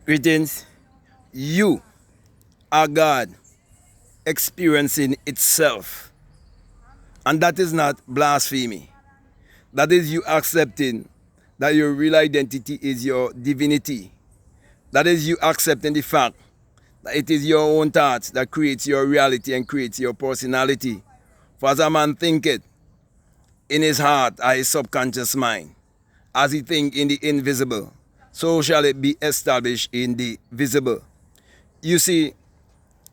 Greetings. You are God experiencing itself. And that is not blasphemy. That is you accepting that your real identity is your divinity. That is you accepting the fact that it is your own thoughts that creates your reality and creates your personality. For as a man thinketh in his heart or his subconscious mind, as he think in the invisible, so shall it be established in the visible. You see,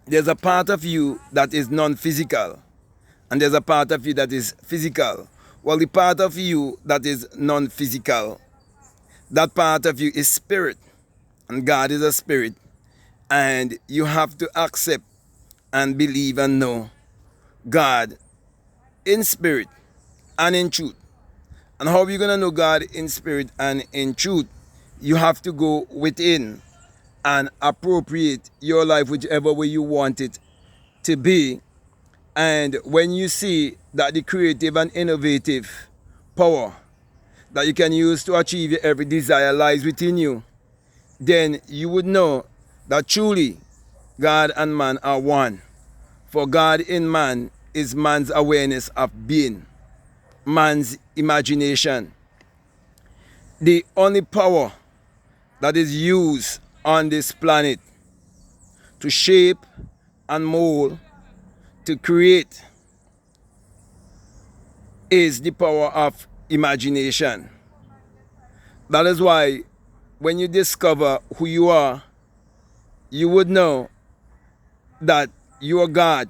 there's a part of you that is non-physical, and there's a part of you that is physical. Well, the part of you that is non-physical, that part of you is spirit, and God is a spirit, and you have to accept and believe and know God in spirit and in truth. And how are you going to know God in spirit and in truth? You have to go within and appropriate your life whichever way you want it to be. And when you see that the creative and innovative power that you can use to achieve your every desire lies within you, then you would know that truly God and man are one. For God in man is man's awareness of being, man's imagination. The only power that is used on this planet to shape and mold, to create, is the power of imagination. That is why when you discover who you are, you would know that you are God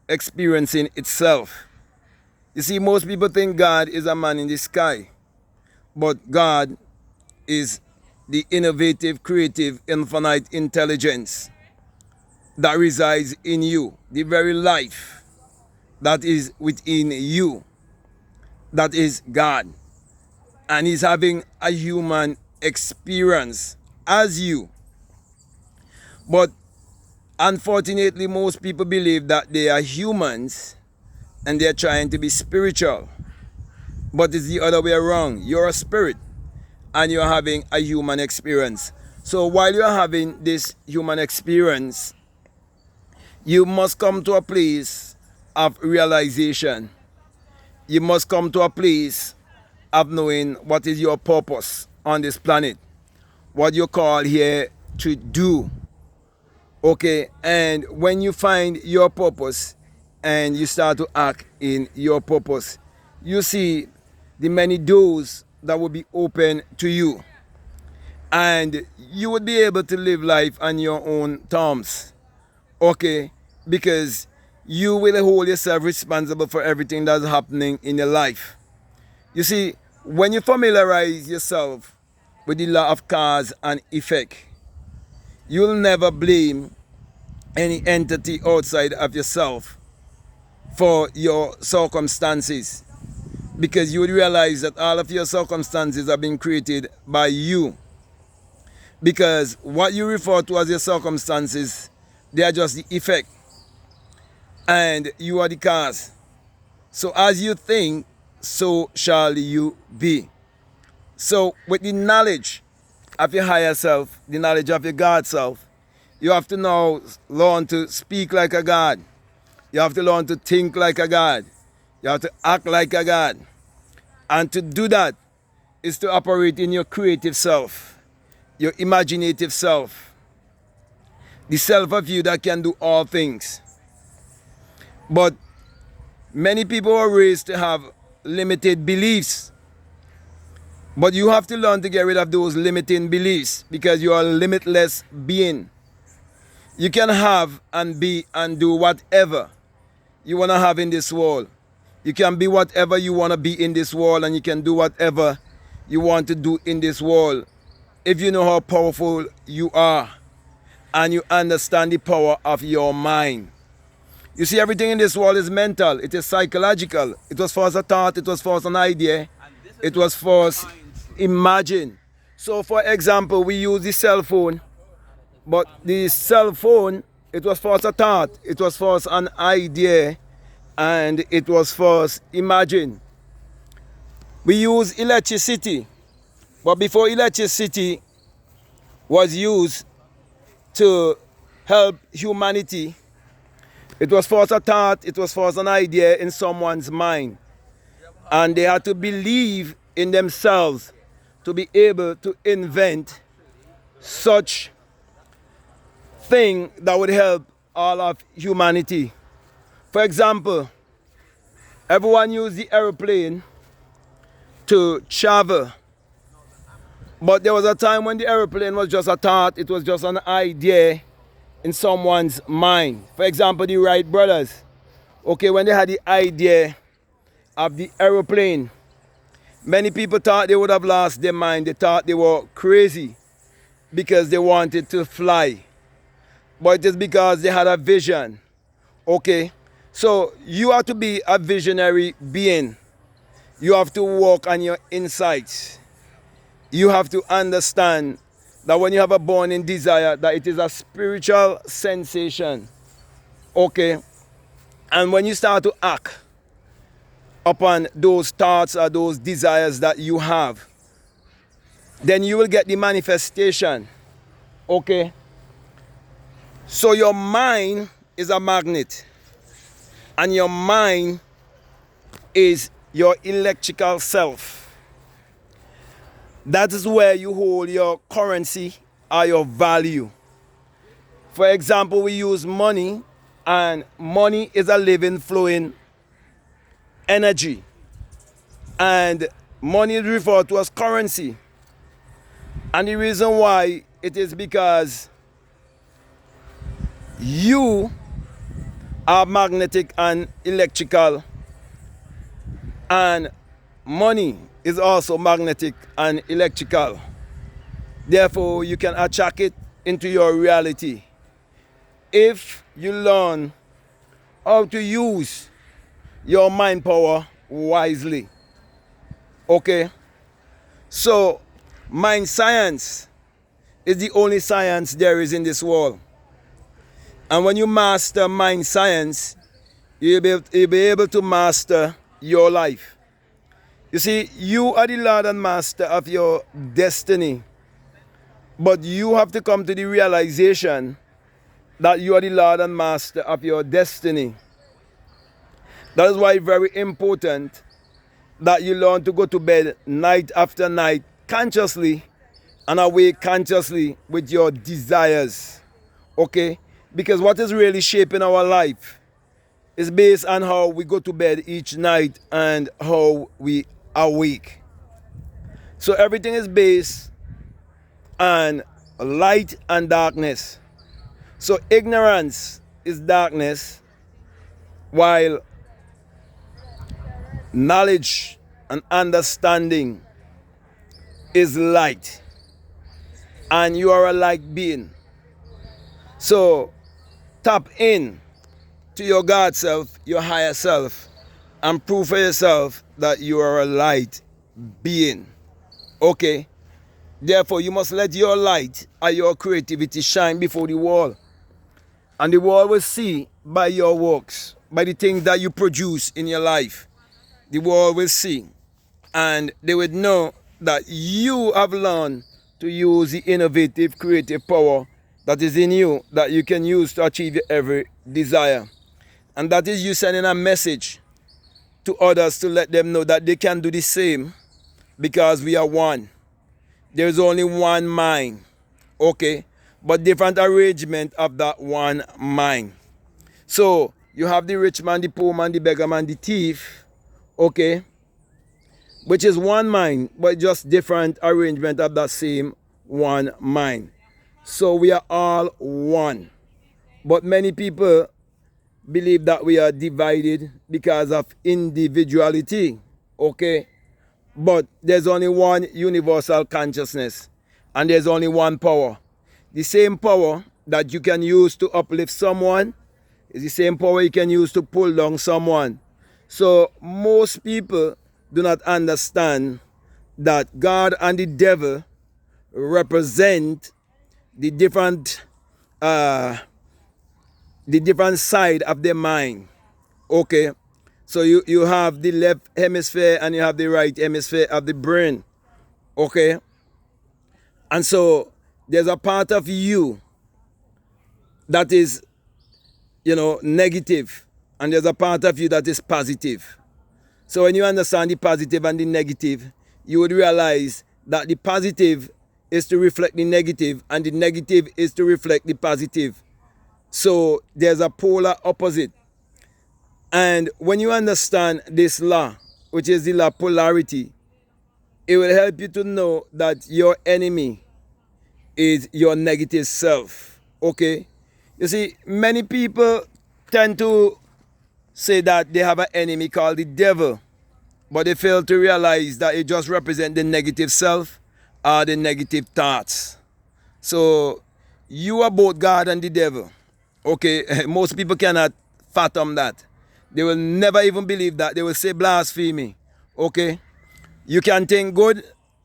experiencing itself. You see, most people think God is a man in the sky, but God is the innovative, creative, infinite intelligence that resides in you, the very life that is within you, that is God. And He's having a human experience as you. But unfortunately, most people believe that they are humans and they're trying to be spiritual. But it's the other way around. You're a spirit and you're having a human experience. So while you're having this human experience, you must come to a place of realization. You must come to a place of knowing what is your purpose on this planet, what you're called here to do. Okay, and when you find your purpose and you start to act in your purpose, you see the many doors that will be open to you, and you would be able to live life on your own terms. Okay, because you will hold yourself responsible for everything that's happening in your life. You see, when you familiarize yourself with the law of cause and effect, you'll never blame any entity outside of yourself for your circumstances, because you would realize that all of your circumstances have been created by you. Because what you refer to as your circumstances, they are just the effect, and you are the cause. So as you think, so shall you be. So with the knowledge of your higher self, the knowledge of your God self, you have to now learn to speak like a God. You have to learn to think like a God. You have to act like a God. And to do that is to operate in your creative self, your imaginative self, the self of you that can do all things. But many people are raised to have limited beliefs. But you have to learn to get rid of those limiting beliefs, because you are a limitless being. You can have and be and do whatever you want to have in this world. You can be whatever you want to be in this world, and you can do whatever you want to do in this world, if you know how powerful you are and you understand the power of your mind. You see, everything in this world is mental. It is psychological. It was first a thought. It was first an idea. It was first imagine. So for example, we use the cell phone. But the cell phone, it was first a thought. It was first an idea. And it was first imagine. We use electricity. But before electricity, was used to help humanity. It was first a thought, it was first an idea in someone's mind. And they had to believe in themselves to be able to invent such thing that would help all of humanity. For example, everyone used the aeroplane to travel. But there was a time when the aeroplane was just a thought, it was just an idea in someone's mind. For example, the Wright brothers. Okay, when they had the idea of the aeroplane, many people thought they would have lost their mind. They thought they were crazy because they wanted to fly. But it is because they had a vision. Okay, so you have to be a visionary being. You have to work on your insights. You have to understand that when you have a burning desire, that it is a spiritual sensation. Okay, and when you start to act upon those thoughts or those desires that you have, then you will get the manifestation. Okay, so your mind is a magnet, and your mind is your electrical self. That is where you hold your currency or your value. For example, we use money, and money is a living, flowing energy. And money is referred to as currency. And the reason why it is because you are magnetic and electrical, and money is also magnetic and electrical. Therefore, you can attract it into your reality if you learn how to use your mind power wisely. Okay? So, mind science is the only science there is in this world. And when you master mind science, you'll be able to master your life. You see, you are the Lord and Master of your destiny. But you have to come to the realization that you are the Lord and Master of your destiny. That is why it's very important that you learn to go to bed night after night consciously and awake consciously with your desires. Okay? Because what is really shaping our life is based on how we go to bed each night and how we awake. So everything is based on light and darkness. So ignorance is darkness, while knowledge and understanding is light. And you are a light being. So tap in to your God self, your higher self, and prove for yourself that you are a light being. Okay? Therefore, you must let your light or your creativity shine before the world. And the world will see by your works, by the things that you produce in your life. The world will see. And they would know that you have learned to use the innovative, creative power that is in you, that you can use to achieve your every desire. And that is you sending a message to others to let them know that they can do the same, because we are one. There's only one mind, okay? But different arrangement of that one mind. So you have the rich man, the poor man, the beggar man, the thief, okay? Which is one mind, but just different arrangement of that same one mind. So we are all one. But many people believe that we are divided because of individuality, okay? But there's only one universal consciousness, and there's only one power. The same power that you can use to uplift someone is the same power you can use to pull down someone. So most people do not understand that God and the devil represent the different side of their mind. Okay, so you have the left hemisphere and you have the right hemisphere of the brain. Okay, and so there's a part of you that is, negative, and there's a part of you that is positive. So when you understand the positive and the negative, you would realize that the positive is to reflect the negative, and the negative is to reflect the positive. So there's a polar opposite. And when you understand this law, which is the law polarity, it will help you to know that your enemy is your negative self. Okay? You see, many people tend to say that they have an enemy called the devil, but they fail to realize that it just represents the negative self or the negative thoughts. So you are both God and the devil. Okay? Most people cannot fathom that. They will never even believe that. They will say blasphemy. Okay? You can think good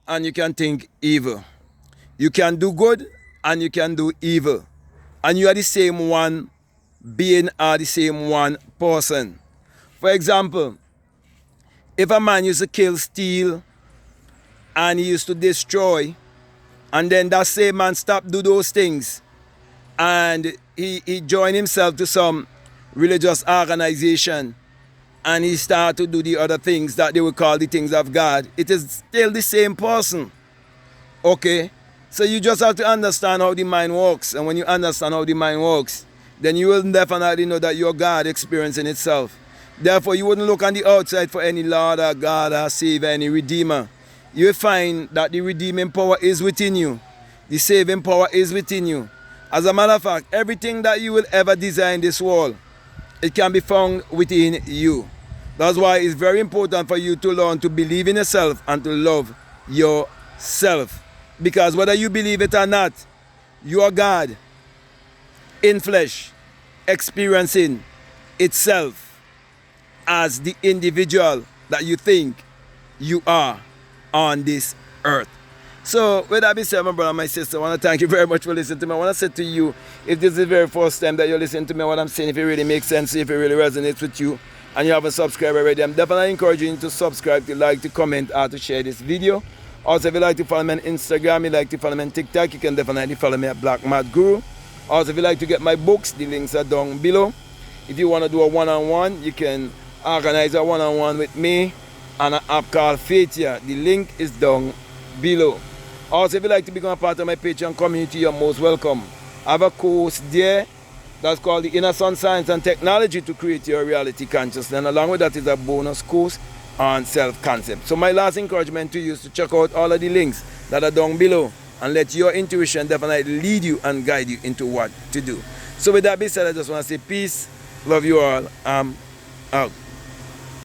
and you can think evil. You can do good and you can do evil. And you are the same one being or the same one person. For example, if a man used to kill, steal, and he used to destroy, and then that same man stopped do those things, and he joined himself to some religious organization, and he started to do the other things that they would call the things of God, it is still the same person. Okay? So you just have to understand how the mind works. And when you understand how the mind works, then you will definitely know that your God experiencing itself. Therefore, you wouldn't look on the outside for any Lord or God or Savior, any Redeemer. You will find that the redeeming power is within you. The saving power is within you. As a matter of fact, everything that you will ever desire in this world, it can be found within you. That's why it's very important for you to learn to believe in yourself and to love yourself. Because whether you believe it or not, you are God in flesh, experiencing itself as the individual that you think you are on this earth. So with that being said, my brother, my sister, I want to thank you very much for listening to me. I want to say to you, if this is the very first time that you're listening to me, what I'm saying, if it really makes sense, if it really resonates with you, and you haven't subscribed already, I'm definitely encouraging you to subscribe, to like, to comment, or to share this video. Also, if you like to follow me on Instagram, you like to follow me on TikTok, you can definitely follow me at Black Mad Guru. Also, if you like to get my books, the links are down below. If you want to do a one-on-one, you can organize a one-on-one with me on an app called Fatia. The link is down below. Also, if you like to become a part of my Patreon community, you're most welcome. I have a course there that's called the Inner Sun Science and Technology to Create Your Reality Consciousness. And along with that is a bonus course on self-concept. So my last encouragement to you is to check out all of the links that are down below and let your intuition definitely lead you and guide you into what to do. So with that being said, I just want to say peace, love you all, I'm out.